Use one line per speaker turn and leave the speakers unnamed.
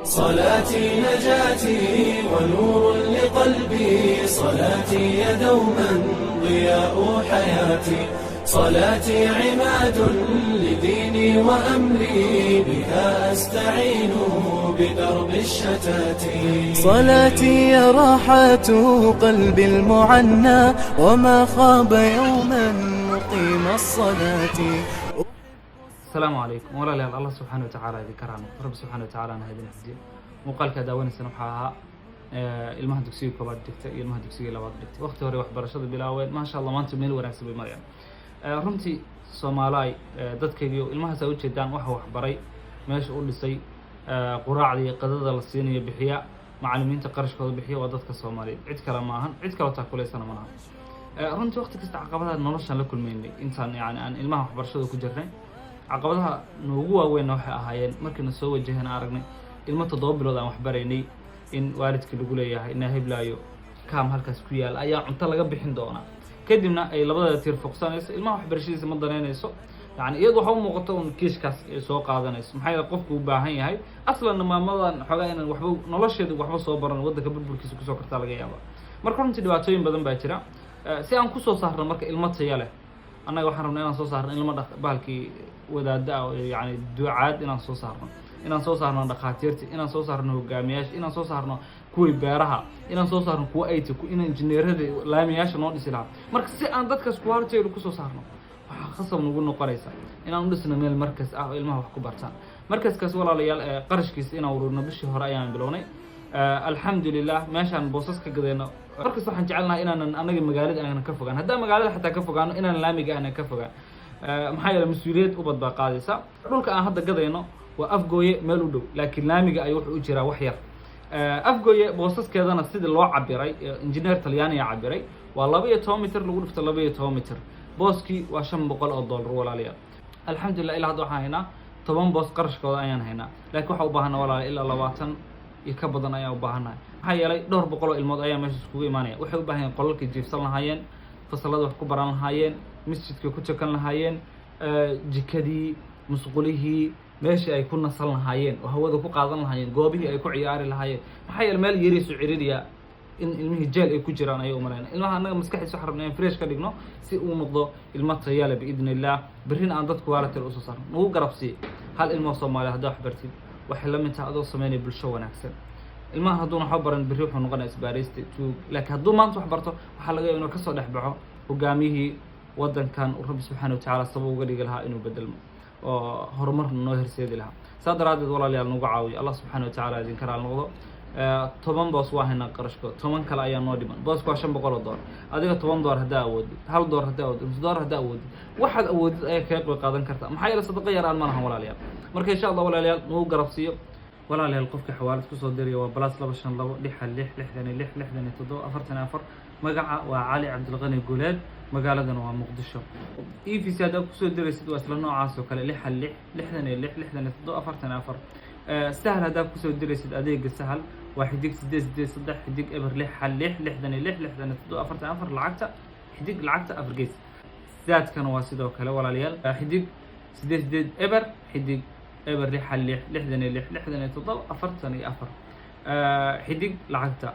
صلاتي نجاتي ونور لقلبي، صلاتي دوما ضياء حياتي، صلاتي عماد لديني وأمري، بها أستعين بدرب الشتات.
صلاتي راحة قلبي المعنى، وما خاب يوما مقيم الصلاة.
السلام عليكم ولا لا الله سبحانه وتعالى ذكرنا رب سبحانه وتعالى أنا هذه الحديث مقالك داون سنوحها المهد دكسي كبار دكتة المهد دكسي لبعض دكتة وقت هوري وح برشاد بلاوين ما شاء الله ما أنتم ميل ورأس بمريم رمتي سومالاي دتك اليوم المهد سويت شدان وح بري ماش أقول لسي قراع لي قدد الصينية بحياء معلمين تقرش كذا بحياء ودتك الصومالي عد كلام معهن عد كلام تأكل سنة منها رمتي وقتك استعقبتها نورش لكل مني إنسان يعني أن المهد برشاد كجرين caqabadaha noogu waaweyn waxay ahaayeen markii soo wajahana aragnay ilmo 7 bilood aan wax baraynay in waalidkii lagu leeyahay inaa hiblaayo kaam halkaas ku yaal ayaa cunto laga bixin doona kadibna ay labada tiir foqsanayso ilmaha wax barashadiisa ma dareynayso yani iyadu waxa u muuqato in kiiskaas ay soo qaadanayso maxay qofku u baahan yahay aslan maamadan xogaa inaan waxba nolosheedu waxba soo baran wadanka burburkiisa ku soo kartaa laga yaabo marka runtii dhibaatooyin badan baa jira si aan ku soo saarno marka ilmo tayo leh annaga waxaan rabnaa inaan soo saarno ilmo bahalkii wadaada yani ducaad inaan soo saarno dhaqaatiirta inaan soo saarno hogaamiyaasha inaan soo saarno kuwii beeraha inaan soo saarno kuwa IT inaan injineerada laamiyaasha noo dhisi lahaa marka si aan dadkaas ku harteeyo ku soo saarno waxa khasab nagu noqonaysa inaan u dhisno meel markas ah oo ilmaha wax ku bartaan markaskaas walaalayaal qarashkiisa inaan ururno bishii hore ayaan bilownay alxamdulillah meeshaan boosas ka gadayno markaas waxaan jecelnahay inaan anaga magaalada aan ka fogaan haddii magaalada xataa ka fogaano inaan laamiga aan ka fogaan maxay yeelay mas'uuliyad u badba qaadaysa dhulka aan hadda gadayno waa afgooye meel u dhow laakiin laamiga ay wuxuu u jiraa wax yar afgooye boosaskeedana sida loo cabiray injineer Talyaani ayaa cabiray waa 12 mitir lagu dhifto 12 mitir booski waa $500 walaalayaal alxamdulillah ilaa hadda waxaan haynaa 10 boos qarashkooda ayaan haynaa laakiin waxa u baahanaa walaalayaal ilaa 20 iyo ka badan ayaa u baahanahay maxaa yeelay dhowr boqol oo ilmood ayaa meesha iskugu imaanaya waxay u baahan yihiin qolalkii jiifsan lahaayeen fasalada wax ku baran lahaayeen masjidka ku tukan lahaayeen jikadii musqulihii meeshii ay ku nasan lahaayeen oo hawada ku qaadan lahaayeen goobihii ay ku ciyaari lahaayeen maxaa yeelay meel yariisu ciriiriya in ilmihii jeel ay ku jiraan ayay u maleynaa ilmaha annaga maskaxdiisa waxaan rabnaa in fresh ka dhigno si uu noqdo ilmo tayo leh biidnillah berrina aan dadku waalidka u soo saarno nagu garabsii hal ilmo Soomaali hadda wax bartid waxay la mid tahay adoo sameynay bulsho wanaagsan ilmaha hadduu wax baran berri wuxuu noqonayaa isbaaraysta laakiin hadduu maanta wax barto waxaa laga yaabaa inuu ka soo dhex baxo hogaamiyihii wadankan rabbi subxaanahu wa ta'aala sabab uga dhigi lahaa inuu bedelmo oo horumar noo horseedi lahaa saadaraadid walaalayaal nagu caawiyo Allah subxaanahu wa ta'aala idin karaal noqdo 10 boos waa hayna qarashko 10 kale ayaa noo dhiman booska waa $500 adiga $10 hadaa awoodid $1 hadaa awoodid $1 hadaa awoodid waxaad awoodid ayaa ka qayb qaadan kartaa maxaa yeelay sadaqa yaraan ma lahan walaalayaal marka insha Allah walaalayaal nagu garabsiyo walaalayaal qofka xawaalad ku soo diriyo waa +252 magaca waa Cali Cabdulqani Guleed magaaladana waa Muqdisho EVC hada ku soo diraysid waa isla noocaas oo kale 66 sahal hada ku soo diraysid adeega sahal waa xidig 883 xidig eber 66 lacagta xidig lacagta afrgeys zaadkana waa sidoo kale walaalayaal xidig 8 eber xidig eber 66 xidig lacagta